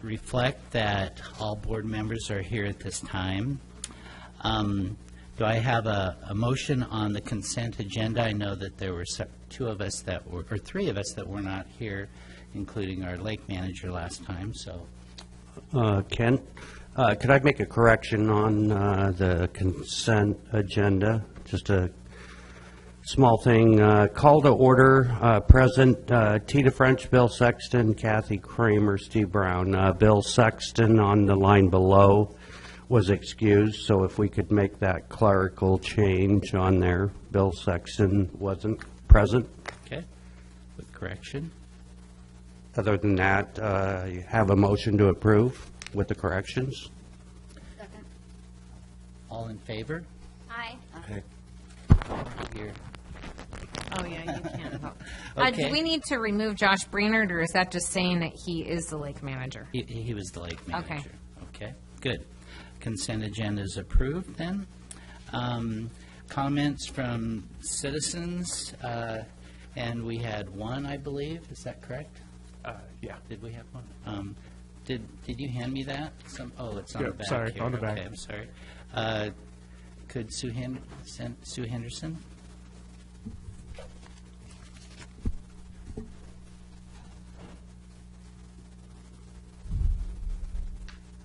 reflect that all board members are here at this time. Do I have a motion on the consent agenda? I know that there were three of us that were not here, including our lake manager last time, so. Ken, could I make a correction on the consent agenda? Just a small thing. Call to order. Present Tina French, Bill Sexton, Kathy Kramer, Steve Brown. Bill Sexton on the line below was excused, so if we could make that clerical change on there. Bill Sexton wasn't present. Okay, with correction. Other than that, you have a motion to approve with the corrections. Second. All in favor? Aye. Okay. Here. Oh, yeah, you can't vote. Okay. Do we need to remove Josh Brainerd, or is that just saying that he is the lake manager? He was the lake manager. Okay. Okay, good. Consent agenda is approved then. Comments from citizens, and we had one, I believe. Is that correct? Yeah. Did we have one? Did you hand me that? Oh, it's on the back sorry, here. on the back. Okay, I'm sorry. Could Sue Henderson?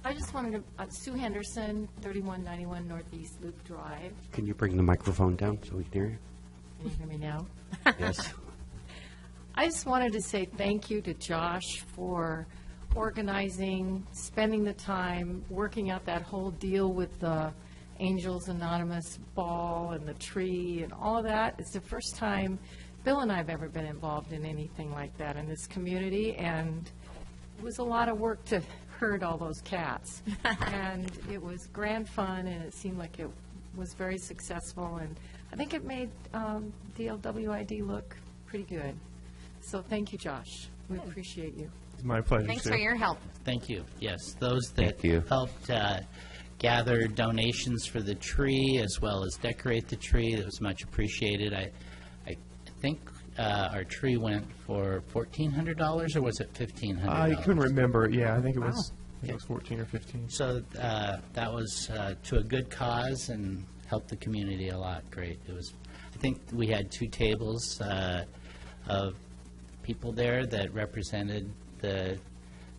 I just wanted to, Sue Henderson, 3191 Northeast Loop Drive. Can you bring the microphone down so we can hear you? Can you hear me now? Yes. I just wanted to say thank you to Josh for organizing, spending the time, working out that whole deal with the Angels Anonymous ball and the tree and all of that. It's the first time Bill and I have ever been involved in anything like that in this community, and it was a lot of work to herd all those cats. And it was grand fun, and it seemed like it was very successful, and I think it made DLWID look pretty good. So thank you, Josh. We appreciate you. It's my pleasure. Thanks Sue. for your help. Thank you. Yes, those that Thank you. helped gather donations for the tree as well as decorate the tree, that was much appreciated. I think our tree went for $1,400, or was it $1,500? I couldn't remember. Yeah, I think it was. I think it was 14 or 15. So that was to a good cause and helped the community a lot. Great. It was. I think we had 2 tables of people there that represented the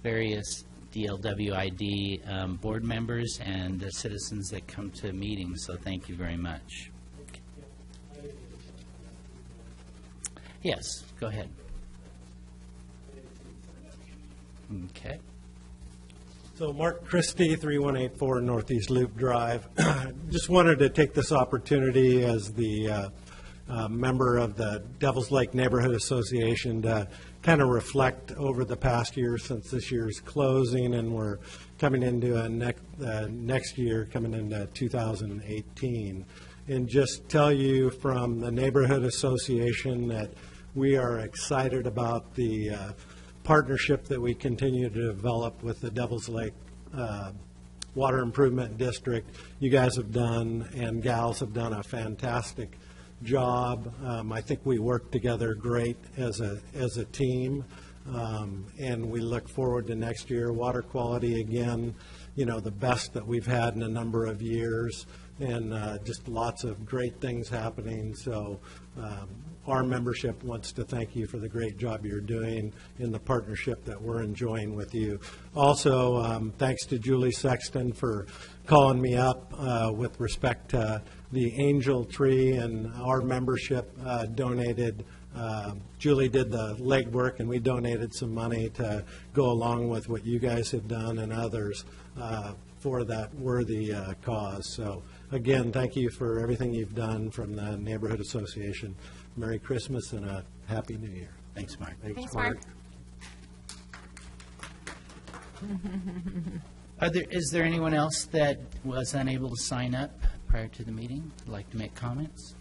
various DLWID board members and the citizens that come to meetings. So thank you very much. Yes, go ahead. Okay. So Mark Christie, 3184 Northeast Loop Drive. Just wanted to take this opportunity as the member of the Devils Lake Neighborhood Association to kind of reflect over the past year since this year's closing, and we're coming into a next year, coming into 2018. And just tell you from the Neighborhood Association that we are excited about the partnership that we continue to develop with the Devils Lake Water Improvement District. You guys have done, and gals have done, a fantastic job. I think we work together great as a team, and we look forward to next year. Water quality, again, you know, the best that we've had in a number of years, and just lots of great things happening. So our membership wants to thank you for the great job you're doing in the partnership that we're enjoying with you. Also, thanks to Julie Sexton for calling me up with respect to the angel tree, and our membership donated. Julie did the legwork, and we donated some money to go along with what you guys have done and others for that worthy cause. So again, thank you for everything you've done from the Neighborhood Association. Merry Christmas and a Happy New Year. Thanks, Mark. Thanks, Mark. Is there anyone else that was unable to sign up prior to the meeting, would like to make comments?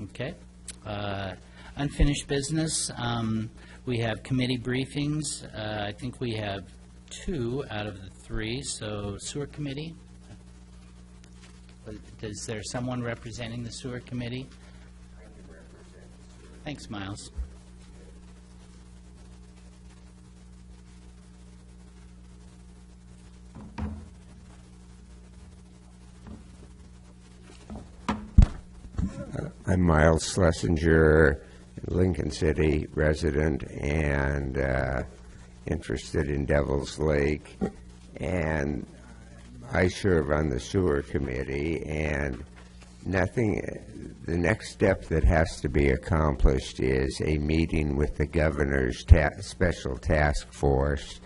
Okay. Unfinished business. We have committee briefings. I think we have 2 out of the 3. So sewer committee. Is there someone representing the sewer committee? Thanks, Miles. I'm Miles Schlesinger, Lincoln City resident, and interested in Devil's Lake. And I serve on the sewer committee, and the next step that has to be accomplished is a meeting with the governor's special task force.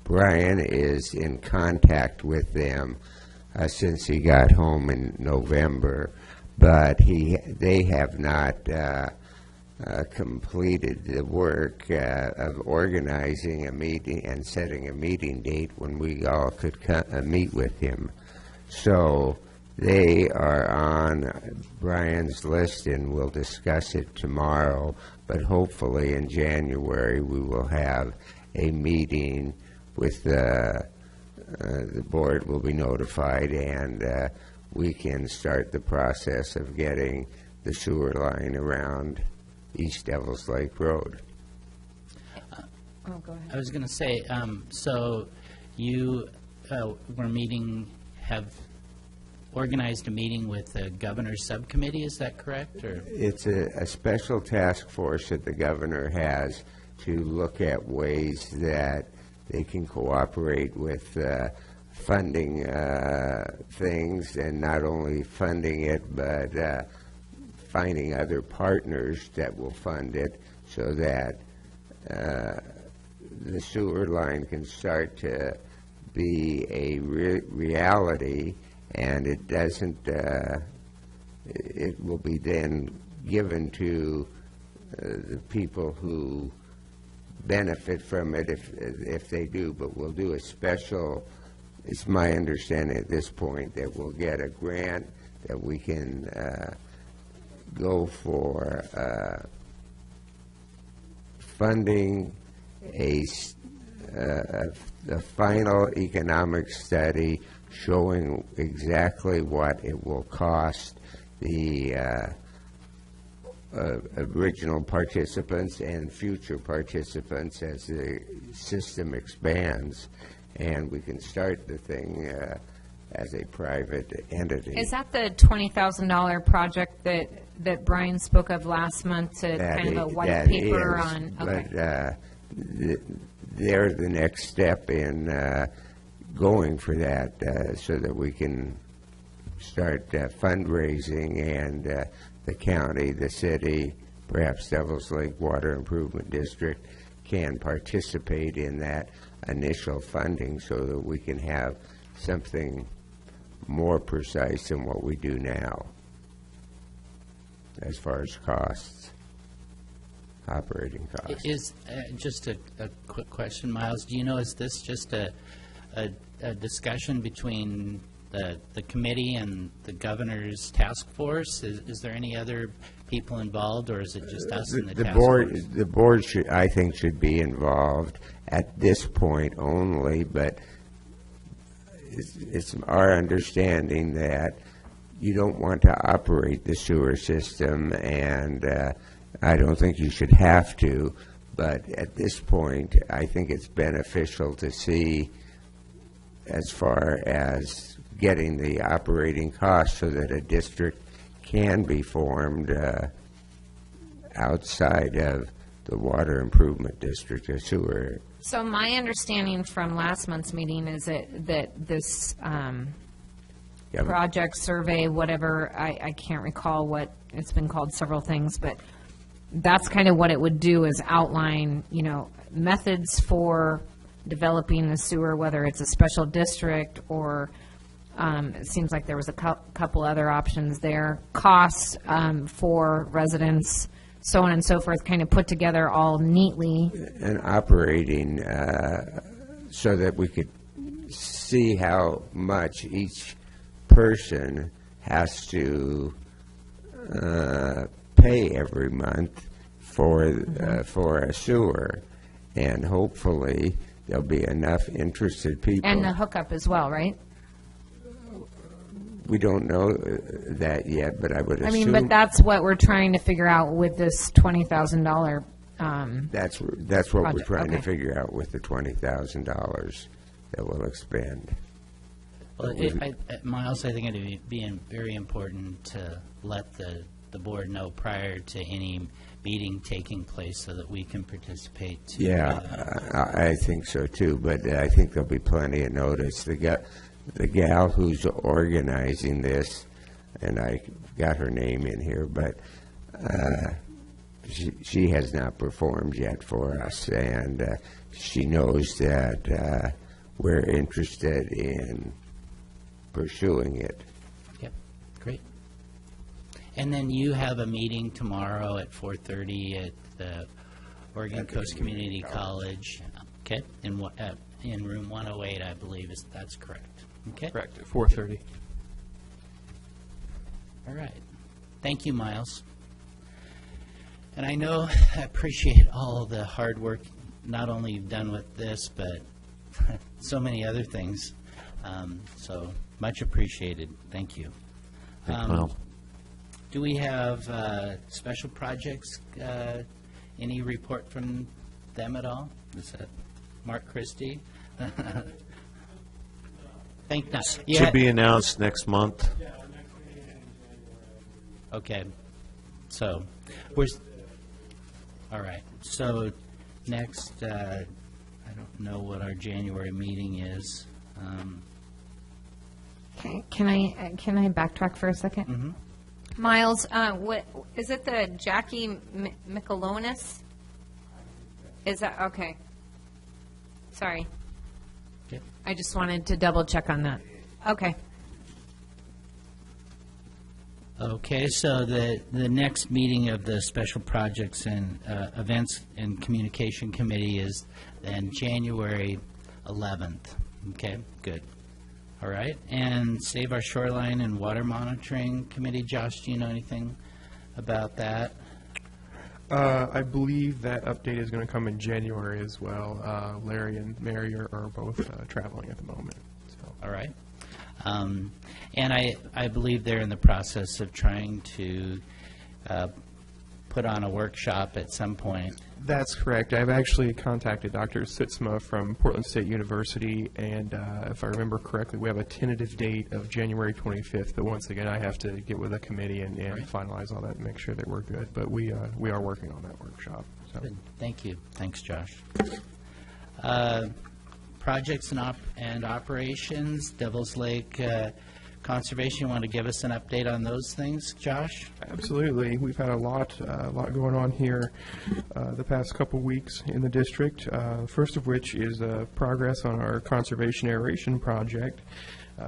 Brian is in contact with them since he got home in November, but they have not completed the work of organizing a meeting and setting a meeting date when we all could meet with him. So they are on Brian's list, and we'll discuss it tomorrow, but hopefully in January we will have a meeting with the board will be notified, and we can start the process of getting the sewer line around East Devils Lake Road. Oh, go ahead. I was going to say, so you have organized a meeting with the governor's subcommittee, is that correct? Or? It's a special task force that the governor has to look at ways that they can cooperate with funding things, and not only funding it, but finding other partners that will fund it, so that the sewer line can start to be a reality, and it doesn't, it will be then given to the people who benefit from it if they do, but we'll do a special, it's my understanding at this point that we'll get a grant that we can go for funding a final economic study showing exactly what it will cost the original participants and future participants as the system expands, and we can start the thing as a private entity. Is that the $20,000 project that Brian spoke of last month, to kind of a white paper on? Okay. But they're the next step in going for that, so that we can start fundraising, and the county, the city, perhaps Devils Lake Water Improvement District can participate in that initial funding, so that we can have something more precise than what we do now as far as costs, operating costs. Is just a quick question, Miles. Do you know, is this just a discussion between the committee and the governor's task force? Is there any other people involved, or is it just us and the task force? The board should, I think, should be involved at this point only, but it's our understanding that you don't want to operate the sewer system, and I don't think you should have to, but at this point, I think it's beneficial to see as far as getting the operating costs so that a district can be formed outside of the water improvement district or sewer. So my understanding from last month's meeting is that this project, survey, whatever, I can't recall what, it's been called several things, but that's kind of what it would do, is outline, methods for developing the sewer, whether it's a special district or it seems like there was a couple other options there, costs for residents, so on and so forth, kind of put together all neatly. And operating so that we could see how much each person has to pay every month for a sewer, and hopefully there'll be enough interested people. And the hookup as well, right? We don't know that yet, but I would assume. But that's what we're trying to figure out with this $20,000. That's what project. we're trying to Okay. figure out with the $20,000 that will expand. Well, Miles, I think it would be very important to let the the board know prior to any meeting taking place so that we can participate too. Yeah, I think so too, but I think there'll be plenty of notice. The gal who's organizing this, and I got her name in here, but she has not performed yet for us, and she knows that we're interested in pursuing it. Yep, great. And then you have a meeting tomorrow at 4:30 at the Oregon Coast Community College, okay, in room 108, I believe, that's correct, okay? Correct, at 4:30. All right. Thank you, Miles. And I know I appreciate all the hard work not only you've done with this, but so many other things. So much appreciated. Thank you. Do we have special projects? Any report from them at all? Is that Mark Christie? Think not. To be announced next month. Okay. So, all right. So, next, I don't know what our January meeting is. Can I backtrack for a second? Mm-hmm. Miles, what is it? The Jackie Michelonis? Is that okay? Sorry, Okay. I just wanted to double check on that. Okay. Okay, so the next meeting of the Special Projects and Events and Communication Committee is then January 11th. Okay, good. All right, and Save Our Shoreline and Water Monitoring Committee, Josh, do you know anything about that? I believe that update is going to come in January as well. Larry and Mary are both traveling at the moment. So. All right. And I believe they're in the process of trying to put on a workshop at some point. That's correct. I've actually contacted Dr. Sitzma from Portland State University, and if I remember correctly, we have a tentative date of January 25th, but once again, I have to get with the committee and Right. finalize all that and make sure that we're good. But we are working on that workshop. So. Good. Thank you. Thanks, Josh. Projects and operations, Devil's Lake Conservation, you want to give us an update on those things, Josh? Absolutely. We've had a lot going on here the past couple weeks in the district. First of which is progress on our conservation aeration project.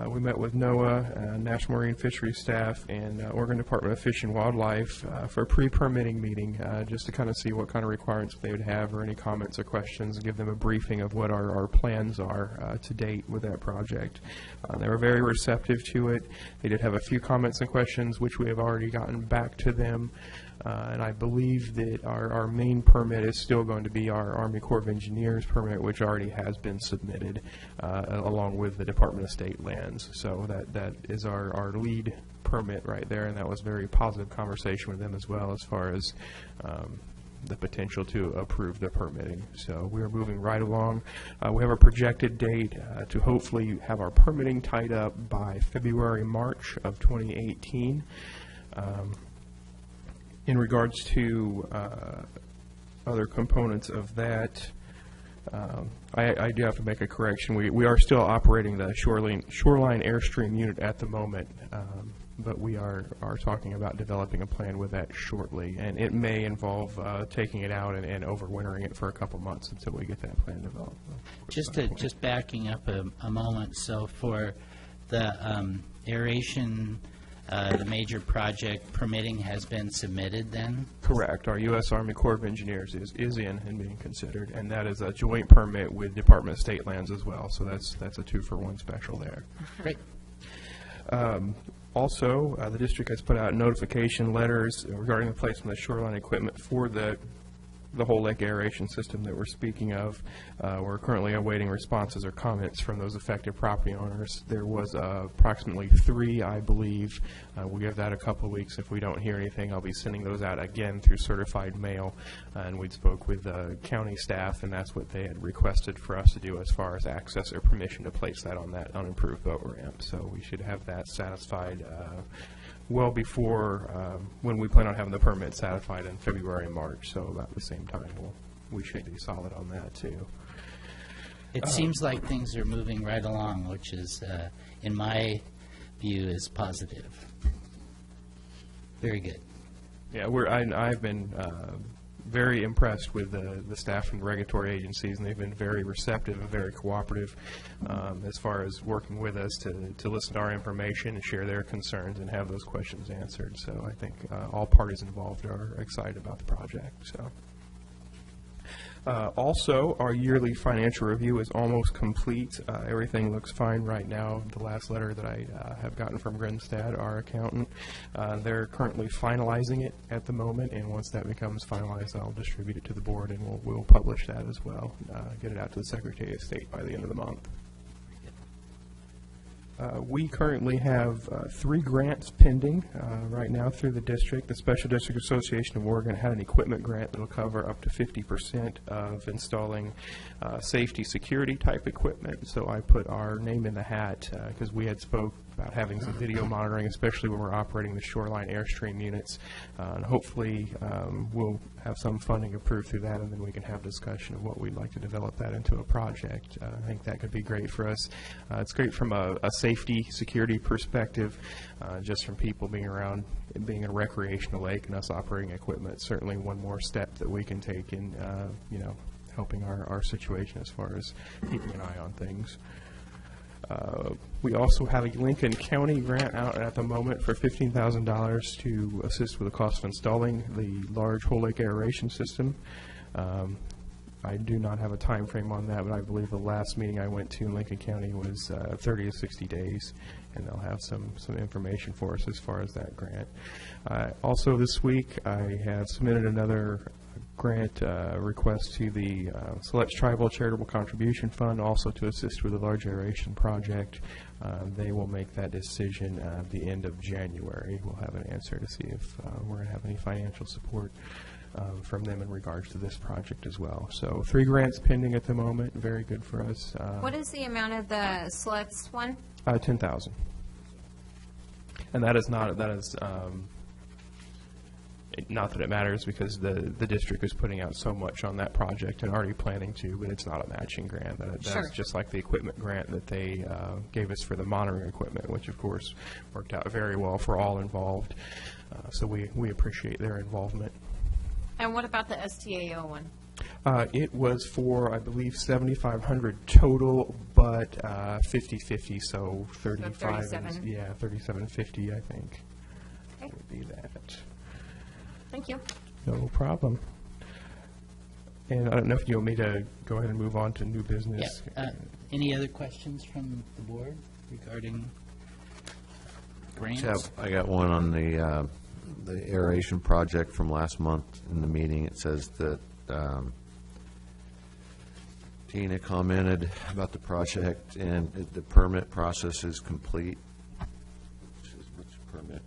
We met with NOAA, National Marine Fisheries staff, and Oregon Department of Fish and Wildlife for a pre-permitting meeting, just to kind of see what kind of requirements they would have or any comments or questions, give them a briefing of what our plans are to date with that project. They were very receptive to it. They did have a few comments and questions, which we have already gotten back to them. And I believe that our main permit is still going to be our Army Corps of Engineers permit, which already has been submitted along with the Department of State lands. So that is our lead permit right there, and that was a very positive conversation with them as well as far as the potential to approve the permitting. So we are moving right along. We have a projected date to hopefully have our permitting tied up by February, March of 2018. In regards to other components of that, I do have to make a correction. We are still operating the shoreline airstream unit at the moment, but we are talking about developing a plan with that shortly, and it may involve taking it out and overwintering it for a couple months until we get that plan developed. Just backing up a moment, so for the aeration, the major project permitting has been submitted then? Correct. Our U.S. Army Corps of Engineers is in and being considered, and that is a joint permit with Department of State lands as well, so that's a 2-for-1 special there. Great. Also, the district has put out notification letters regarding the placement of shoreline equipment for the whole lake aeration system that we're speaking of. We're currently awaiting responses or comments from those affected property owners. There was approximately 3, I believe. We'll give that a couple of weeks. If we don't hear anything, I'll be sending those out again through certified mail. And we spoke with county staff, and that's what they had requested for us to do as far as access or permission to place that on that unimproved boat ramp. So we should have that satisfied well before when we plan on having the permit satisfied in February and March. So about the same time, we should be solid on that too. It seems like things are moving right along, which is, in my view, is positive. Very good. Yeah, I've been very impressed with the staff from the regulatory agencies, and they've been very receptive and very cooperative as far as working with us to listen to our information and share their concerns and have those questions answered. So I think all parties involved are excited about the project. So. Also, our yearly financial review is almost complete. Everything looks fine right now. The last letter that I have gotten from Grinstead, our accountant, they're currently finalizing it at the moment, and once that becomes finalized, I'll distribute it to the board, and we'll publish that as well, get it out to the Secretary of State by the end of the month. We currently have 3 grants pending right now through the district. The Special District Association of Oregon had an equipment grant that will cover up to 50% of installing safety security type equipment. So I put our name in the hat because we had spoke about having some video monitoring, especially when we're operating the shoreline airstream units. And hopefully we'll have some funding approved through that, and then we can have discussion of what we'd like to develop that into a project. I think that could be great for us. It's great from a safety, security perspective, just from people being around, being in a recreational lake and us operating equipment. Certainly one more step that we can take in, helping our situation as far as keeping an eye on things. We also have a Lincoln County grant out at the moment for $15,000 to assist with the cost of installing the large whole lake aeration system. I do not have a time frame on that, but I believe the last meeting I went to in Lincoln County was 30 to 60 days, and they'll have some information for us as far as that grant. Also this week, I have submitted another grant request to the Select Tribal Charitable Contribution Fund, also to assist with the large aeration project. They will make that decision at the end of January. We'll have an answer to see if we're going to have any financial support from them in regards to this project as well. So 3 grants pending at the moment, very good for us. What is the amount of the Selects one? $10,000. And that is not that it matters, because the district is putting out so much on that project and already planning to, but it's not a matching grant. That's Sure. just like the equipment grant that they gave us for the monitoring equipment, which of course worked out very well for all involved. So we appreciate their involvement. And what about the STAO one? It was for, I believe, $7,500 total, but 50-50, so 35. 37. Yeah, $3,750, I think. Okay. Would be that. Thank you. No problem. And I don't know if you want me to go ahead and move on to new business. Yeah. Any other questions from the board regarding grants? I got one on the aeration project from last month in the meeting. It says that Tina commented about the project and the permit process is complete. Which permit?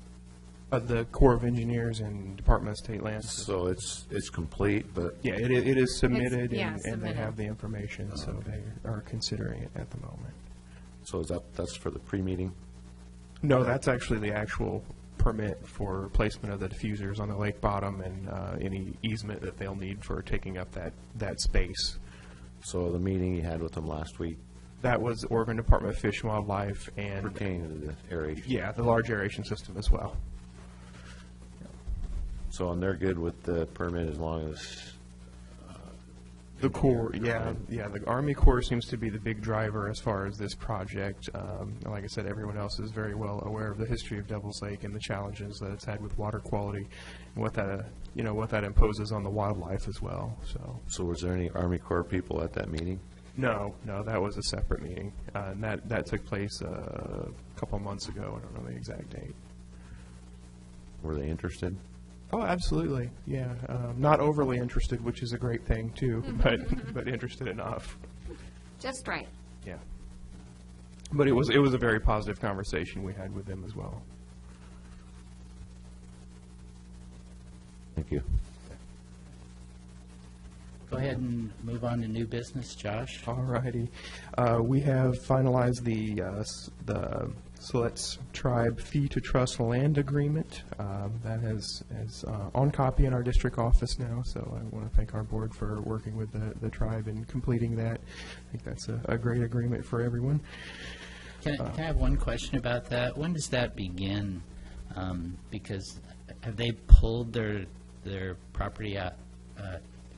The Corps of Engineers and Department of State Lands. So it's complete, but Yeah, it is submitted, yeah, and they submitted. have the information, so they are considering it at the moment. so that's for the pre-meeting? No, that's actually the actual permit for placement of the diffusers on the lake bottom and any easement that they'll need for taking up that space. So the meeting you had with them last week That was Oregon Department of Fish and Wildlife and, pertaining to the aeration? yeah, the large aeration system as well. So, and they're good with the permit as long as, The Corps, yeah, the Army Corps seems to be the big driver as far as this project. Like I said, everyone else is very well aware of the history of Devil's Lake and the challenges that it's had with water quality and what that imposes on the wildlife as well. so was there any Army Corps people at that meeting? No, that was a separate meeting. And that took place a couple months ago. I don't know the exact date. Were they interested? Oh, absolutely, yeah. Not overly interested, which is a great thing, too, but interested enough. Just right. Yeah. But it was a very positive conversation we had with them as well. Thank you. Go ahead and move on to new business, Josh. All righty. We have finalized the Silet's Tribe Fee to Trust Land Agreement. That is on copy in our district office now, so I want to thank our board for working with the tribe in completing that. I think that's a great agreement for everyone. Can I have one question about that? When does that begin? Because have they pulled their property out,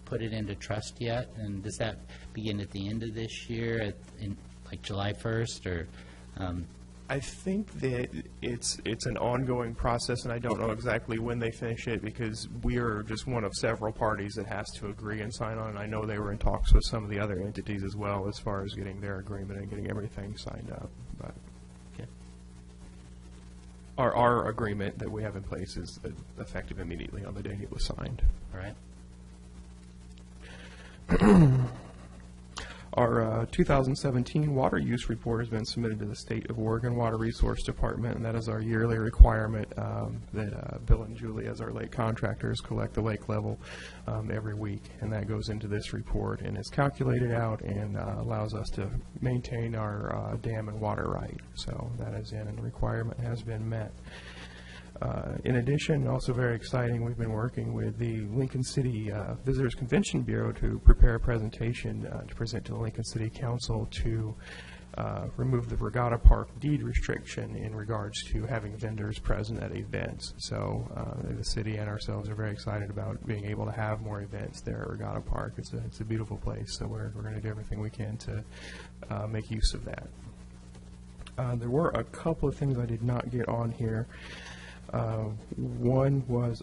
put it into trust yet? And does that begin at the end of this year, like July 1st, or? I think that it's an ongoing process, and I don't know exactly when they finish it because we are just one of several parties that has to agree and sign on. And I know they were in talks with some of the other entities as well as far as getting their agreement and getting everything signed up. But Okay. our agreement that we have in place is effective immediately on the day it was signed. All right. Our 2017 water use report has been submitted to the State of Oregon Water Resource Department, and that is our yearly requirement that Bill and Julie, as our lake contractors, collect the lake level every week, and that goes into this report and is calculated out and allows us to maintain our dam and water right. So that is in, and the requirement has been met. In addition, also very exciting, we've been working with the Lincoln City Visitors Convention Bureau to prepare a presentation to present to the Lincoln City Council to remove the Regatta Park deed restriction in regards to having vendors present at events. So the city and ourselves are very excited about being able to have more events there at Regatta Park. It's a beautiful place, so we're going to do everything we can to make use of that. There were a couple of things I did not get on here. One was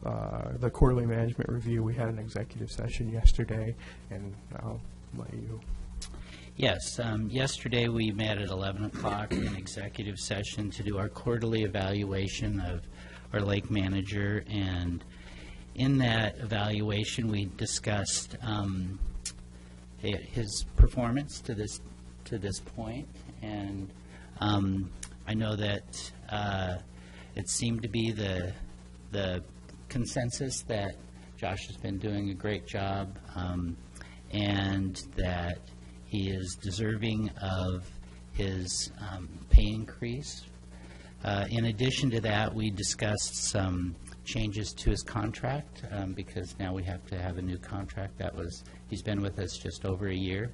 the quarterly management review. We had an executive session yesterday, and I'll let you. Yes, yesterday we met at 11 o'clock in executive session to do our quarterly evaluation of our lake manager, and in that evaluation we discussed his performance to this point, and I know that it seemed to be the consensus that Josh has been doing a great job, and that he is deserving of his pay increase. In addition to that, we discussed some changes to his contract, because now we have to have a new contract. He's been with us just over a year.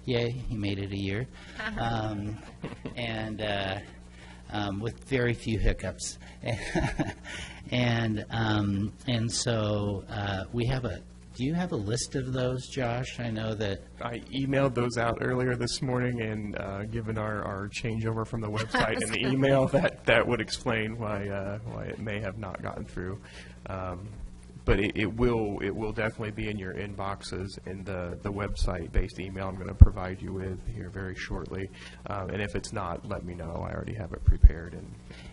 Yay, he made it a year. With very few hiccups. And so we have do you have a list of those, Josh? I know that I emailed those out earlier this morning, and given our changeover from the website and the email, that would explain why it may have not gotten through. But it will definitely be in your inboxes in the website-based email I'm going to provide you with here very shortly. And if it's not, let me know. I already have it prepared.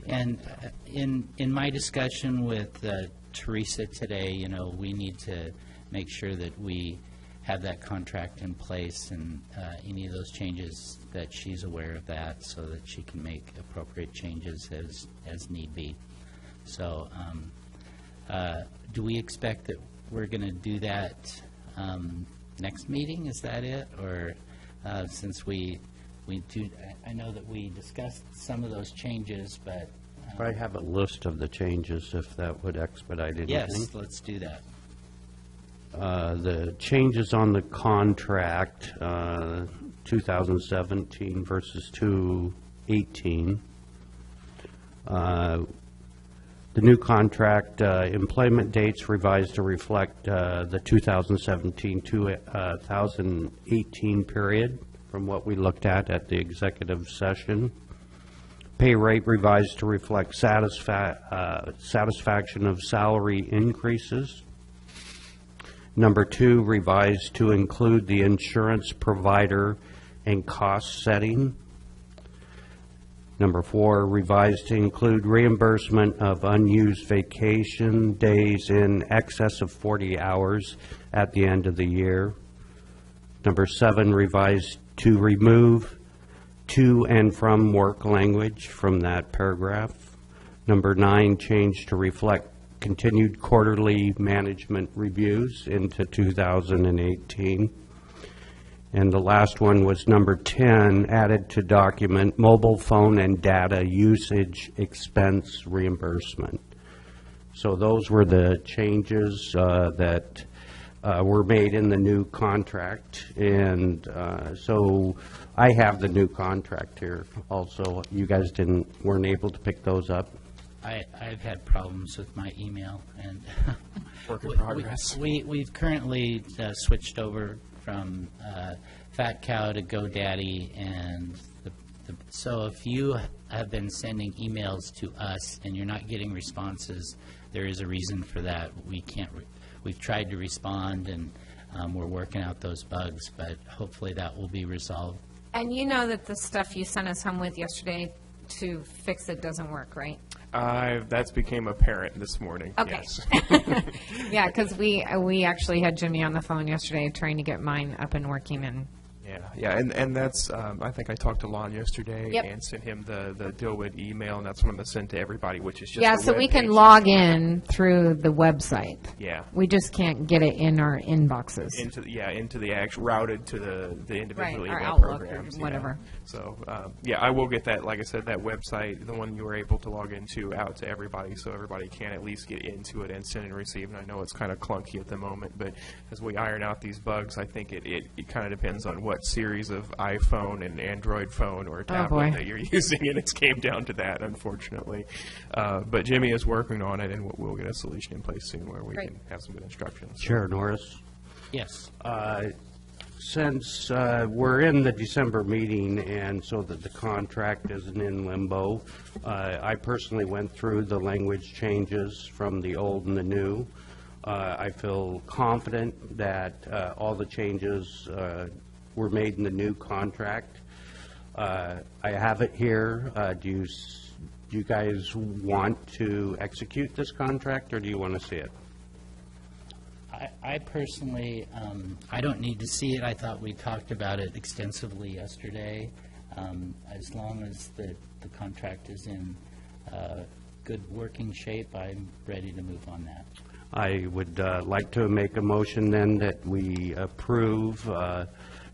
And in my discussion with Teresa today, we need to make sure that we have that contract in place, and any of those changes, that she's aware of that, so that she can make appropriate changes as need be. So do we expect that we're going to do that next meeting? Is that it? Or since we do, I know that we discussed some of those changes, but I have a list of the changes, if that would expedite anything. yes, let's do that. The changes on the contract, 2017 versus 2018. The new contract employment dates revised to reflect the 2017-2018 period from what we looked at the executive session. Pay rate revised to reflect satisfaction of salary increases. Number 2, revised to include the insurance provider and cost setting. Number 4, revised to include reimbursement of unused vacation days in excess of 40 hours at the end of the year. Number 7, revised to remove to and from work language from that paragraph. Number 9, changed to reflect continued quarterly management reviews into 2018. And the last one was number 10, added to document, mobile phone and data usage expense reimbursement. So those were the changes that were made in the new contract. And so I have the new contract here also. You guys weren't able to pick those up? I've had problems with my email, and Work in progress. we've currently switched over from Fat Cow to GoDaddy, and so if you have been sending emails to us and you're not getting responses, there is a reason for that. We've tried to respond, and we're working out those bugs, but hopefully that will be resolved. And you know that the stuff you sent us home with yesterday to fix it doesn't work, right? That's became apparent this morning. Okay. Yes. Yeah, because we actually had Jimmy on the phone yesterday trying to get mine up and working, and Yeah, and that's, I think I talked to Lon yesterday Yep. and sent him the DLWID email, and that's what I'm going to send to everybody, which is just yeah, a so we web can page. log in through the website. Yeah. We just can't get it in our inboxes. Into the actual, routed to the individual Right, our email Outlook or programs. whatever. Yeah. So, yeah, I will get that, like I said, that website, the one you were able to log into, out to everybody, so everybody can at least get into it and send and receive. And I know it's kind of clunky at the moment, but as we iron out these bugs, I think it kind of depends on what series of iPhone and Android phone or tablet boy. that you're using, and it's came down to that, unfortunately. But Jimmy is working on it, and we'll get a solution in place soon where we Great. can have some good instructions. Chair Norris? Yes. Since we're in the December meeting and so that the contract isn't in limbo, I personally went through the language changes from the old and the new. I feel confident that all the changes were made in the new contract. I have it here. Do you guys want to execute this contract, or do you want to see it? I personally, I don't need to see it. I thought we talked about it extensively yesterday. As long as the contract is in good working shape, I'm ready to move on that. I would like to make a motion then that we approve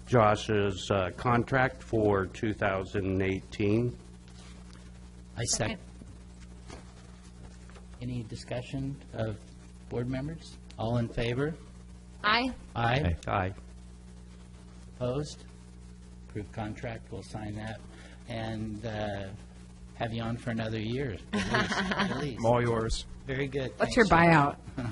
Josh's contract for 2018. I second. Any discussion of board members? All in favor? Aye. Aye. Aye. Opposed? Approved contract, we'll sign that. And have you on for another year, at least. I'm all yours. Very good. What's Thanks, your John. buyout?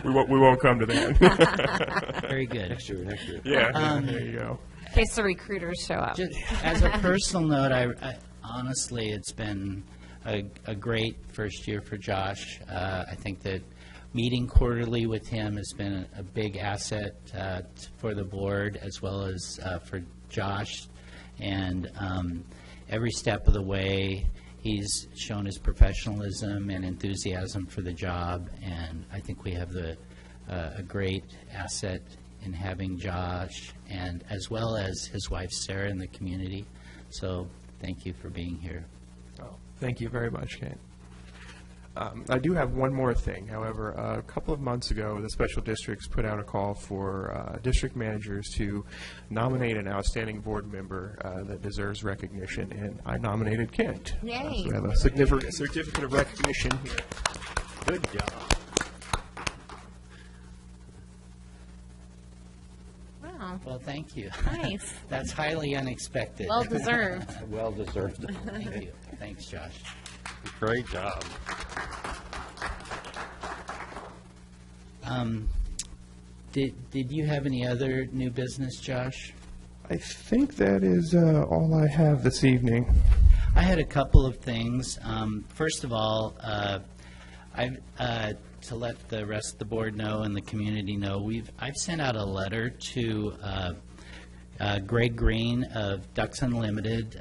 We won't come to that. Very good. Next year. Yeah, there you go. In case the recruiters show up. Just as a personal note, I honestly, it's been a great first year for Josh. I think that meeting quarterly with him has been a big asset for the board as well as for Josh. And every step of the way, he's shown his professionalism and enthusiasm for the job. And I think we have a great asset in having Josh, and as well as his wife Sarah in the community. So thank you for being here. Oh, thank you very much, Kate. I do have one more thing. However, a couple of months ago, the special districts put out a call for district managers to nominate an outstanding board member that deserves recognition, and I nominated Kent. Yay. So we have a certificate of recognition here. Good job. Wow. Well, thank you. Nice. That's highly unexpected. Well deserved. Well deserved. Thank you. Thanks, Josh. Great job. Did you have any other new business, Josh? I think that is all I have this evening. I had a couple of things. First of all, to let the rest of the board know and the community know, I've sent out a letter to Greg Green of Ducks Unlimited,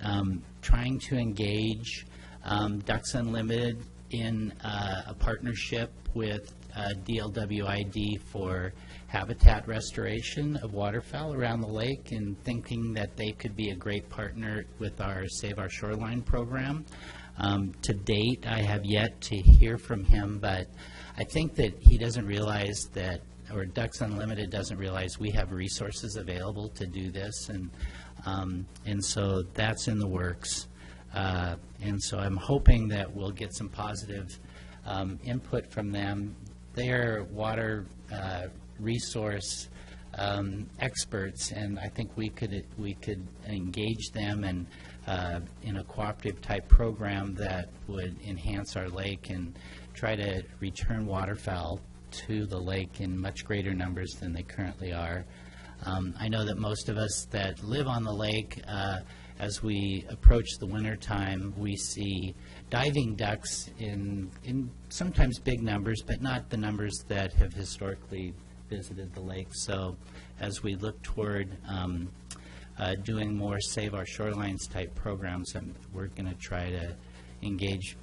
trying to engage Ducks Unlimited in a partnership with DLWID for habitat restoration of waterfowl around the lake, and thinking that they could be a great partner with our Save Our Shoreline program. To date, I have yet to hear from him, but I think that he doesn't realize that or Ducks Unlimited doesn't realize we have resources available to do this, and so that's in the works. And so I'm hoping that we'll get some positive input from them. They're water resource experts, and I think we could engage them and in a cooperative type program that would enhance our lake and try to return waterfowl to the lake in much greater numbers than they currently are. I know that most of us that live on the lake, as we approach the winter time, we see diving ducks in sometimes big numbers, but not the numbers that have historically visited the lake. So as we look toward doing more Save Our Shorelines type programs, we're going to try to engage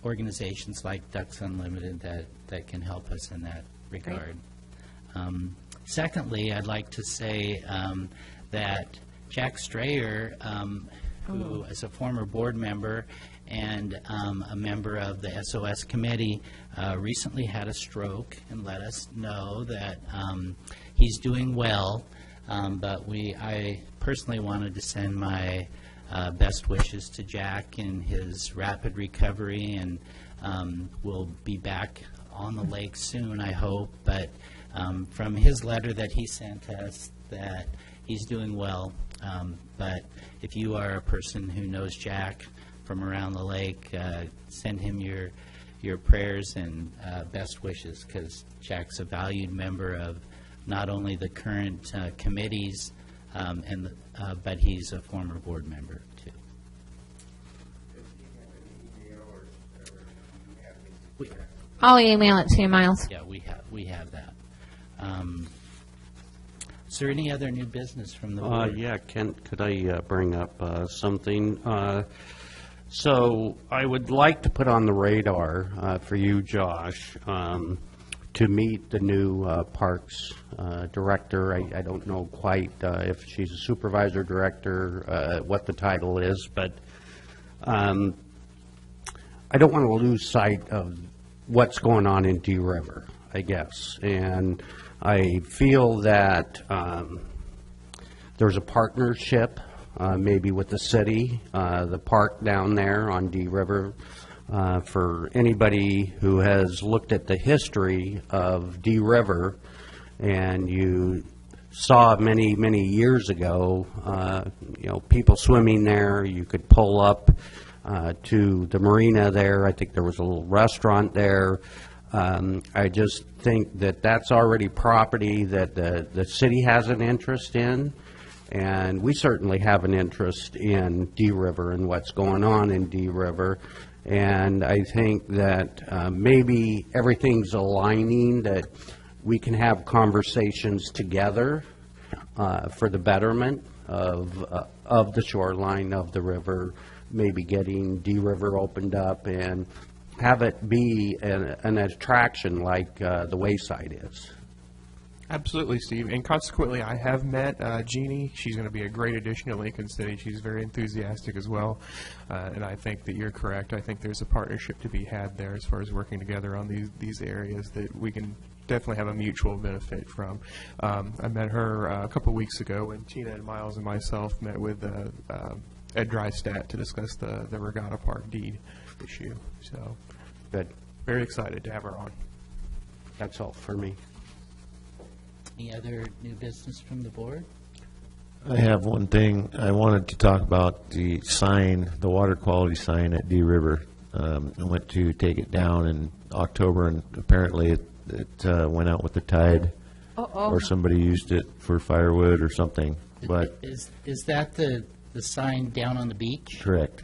organizations like Ducks Unlimited that can help us in that regard. Secondly, I'd like to say that Jack Strayer, who is a former board member and a member of the SOS committee, recently had a stroke and let us know that he's doing well, but I personally wanted to send my best wishes to Jack in his rapid recovery, and we'll be back on the lake soon, I hope. But from his letter that he sent us, that he's doing well. But if you are a person who knows Jack from around the lake, send him your prayers and best wishes, because Jack's a valued member of not only the current committees, but he's a former board member too. I'll email it to you, Miles. Yeah, we have that. Is there any other new business from the board? Yeah, Kent, could I bring up something? So I would like to put on the radar for you, Josh, to meet the new Parks Director. I don't know quite if she's a supervisor director, what the title is, but I don't want to lose sight of what's going on in Dee River, I guess. And I feel that there's a partnership maybe with the city, the park down there on Dee River. For anybody who has looked at the history of Dee River, and you saw many, many years ago, people swimming there. You could pull up to the marina there. I think there was a little restaurant there. I just think that that's already property that the city has an interest in, and we certainly have an interest in Dee River and what's going on in Dee River. And I think that maybe everything's aligning, that we can have conversations together for the betterment of the shoreline of the river, maybe getting Dee River opened up and have it be an attraction like the Wayside is. Absolutely, Steve. And consequently, I have met Jeannie. She's going to be a great addition to Lincoln City. She's very enthusiastic as well. And I think that you're correct. I think there's a partnership to be had there as far as working together on these areas that we can definitely have a mutual benefit from. I met her a couple weeks ago when Tina and Miles and myself met with Ed Drystat to discuss the Regatta Park deed issue. So, Good. very excited to have her on. That's all for me. Any other new business from the board? I have one thing. I wanted to talk about the sign, the water quality sign at Dee River. I went to take it down in October, and apparently it went out with the tide, or somebody used it for firewood or something. But Is that the sign down on the beach? correct.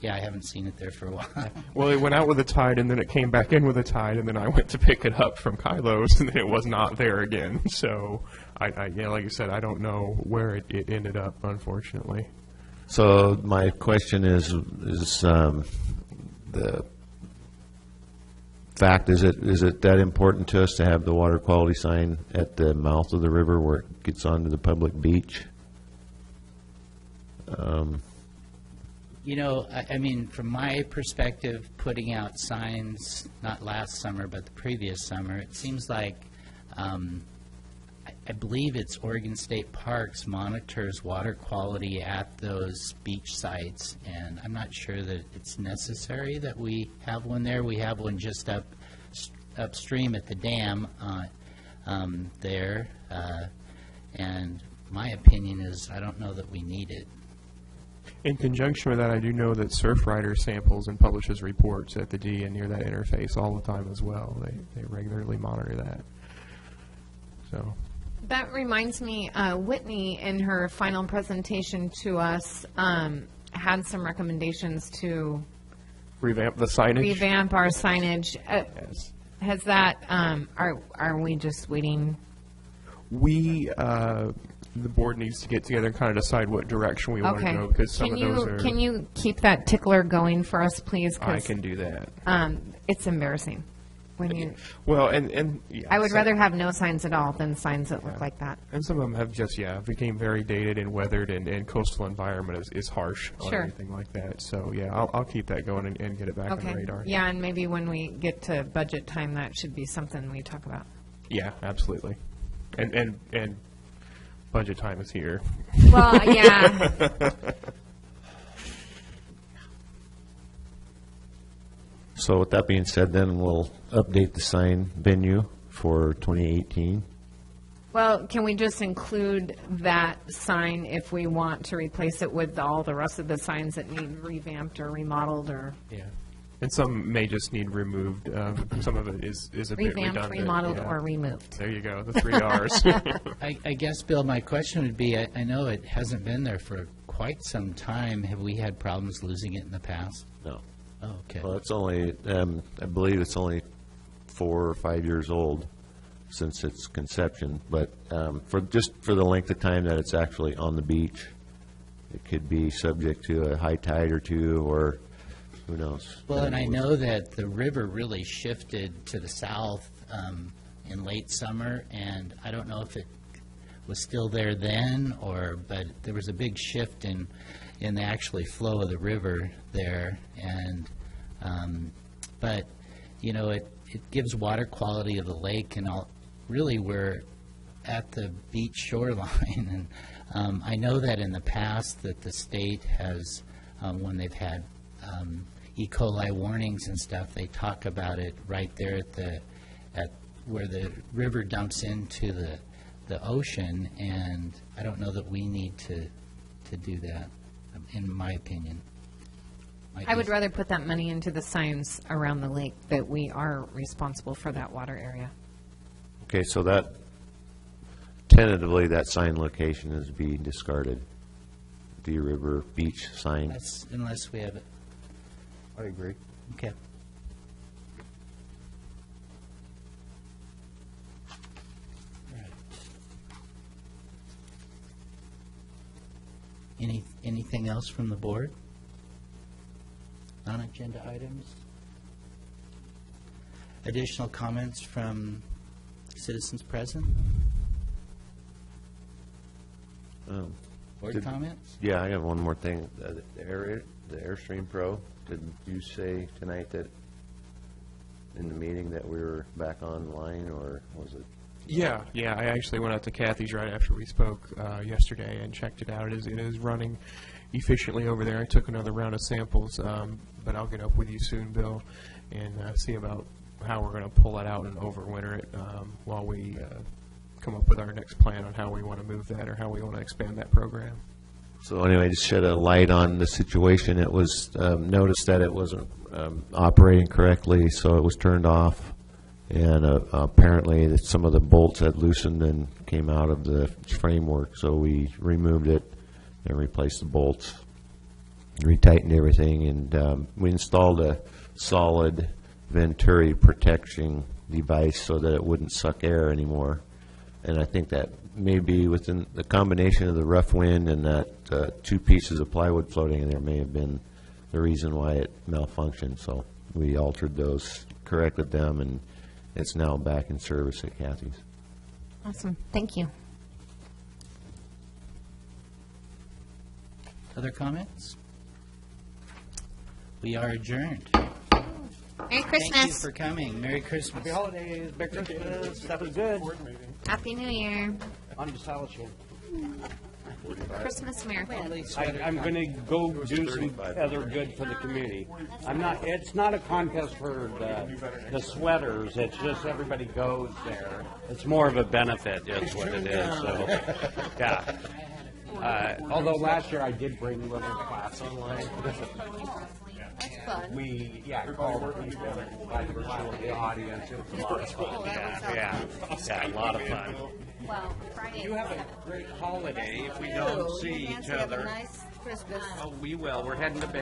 Yeah, I haven't seen it there for a while. Well, it went out with a tide, and then it came back in with a tide, and then I went to pick it up from Kylo's, and then it was not there again. So, like I said, I don't know where it ended up, unfortunately. So my question is the fact, is it that important to us to have the water quality sign at the mouth of the river where it gets onto the public beach? I mean, from my perspective, putting out signs, not last summer, but the previous summer, it seems like I believe it's Oregon State Parks monitors water quality at those beach sites, and I'm not sure that it's necessary that we have one there. We have one just upstream at the dam there, and my opinion is I don't know that we need it. In conjunction with that, I do know that Surfrider samples and publishes reports at the D and near that interface all the time as well. They regularly monitor that. So. That reminds me, Whitney, in her final presentation to us, had some recommendations to Revamp the signage? revamp our signage. Yes. Has that, are we just waiting? We, the board needs to get together and kind of decide what direction we want to Okay. go, because some Can of those you, are... can you keep that tickler going for us, please? I 'Cause, can do that. it's embarrassing when you, Well, and yeah. I would so- rather have no signs at all than signs that look like that. And some of them have just, became very dated and weathered, and coastal environment is harsh on Sure. everything like that. So, yeah, I'll keep that going and get it back on the Okay. radar. Yeah, and maybe when we get to budget time, that should be something we talk about. Yeah, absolutely. And budget time is here. Well, yeah. So with that being said, then we'll update the sign venue for 2018. Well, can we just include that sign if we want to replace it with all the rest of the signs that need revamped or remodeled or Yeah. And some may just need removed. Some of it is a bit revamped, redundant. remodeled, yeah. or removed? There you go, the 3 R's. I guess, Bill, my question would be, I know it hasn't been there for quite some time. Have we had problems losing it in the past? No. Oh, okay. Well, it's only, I believe it's only 4 or 5 years old since its conception, but for the length of time that it's actually on the beach, it could be subject to a high tide or two, or who knows. Well, and I know that the river really shifted to the south in late summer, and I don't know if it was still there then, but there was a big shift in the actually flow of the river there, and but it gives water quality of the lake, and really we're at the beach shoreline, and I know that in the past that the state has, when they've had E. coli warnings and stuff, they talk about it right there at where the river dumps into the ocean, and I don't know that we need to do that, in my opinion. I would rather put that money into the signs around the lake, that we are responsible for that water area. Okay, so that, tentatively, that sign location is being discarded. The River Beach sign. Unless we have it. I agree. Okay. Anything else from the board? Non-agenda items? Additional comments from citizens present? Board comments? Yeah, I have one more thing. The Airstream Pro, did you say tonight that in the meeting that we were back online, or was it? Yeah, I actually went out to Kathy's right after we spoke yesterday and checked it out. It is running efficiently over there. I took another round of samples, but I'll get up with you soon, Bill, and see about how we're going to pull that out and overwinter it while we come up with our next plan on how we want to move that or how we want to expand that program. So anyway, just shed a light on the situation. It was noticed that it wasn't operating correctly, so it was turned off. And apparently that some of the bolts had loosened and came out of the framework, so we removed it and replaced the bolts, retightened everything, and we installed a solid venturi protection device so that it wouldn't suck air anymore. And I think that maybe within the combination of the rough wind and that 2 pieces of plywood floating in there may have been the reason why it malfunctioned. So we altered those, corrected them, and it's now back in service at Kathy's. Awesome. Thank you. Other comments? We are adjourned. Merry Thank you Christmas. for coming. Merry Christmas. Holidays, Merry Christmas, that was good. Happy New Year. On to Solitude. Christmas marathon. I'm going to go do some other good for the community. It's not a contest for the sweaters, it's just everybody goes there. It's more of a benefit is what it is, so, yeah. Although last year I did bring a little class online. That's fun. Called people by the audience. It was a lot of fun. Yeah, a lot of fun. Well, Friday. You have a great holiday if we don't see each Nancy, have a other. nice Christmas. Oh, we will. We're heading to bed.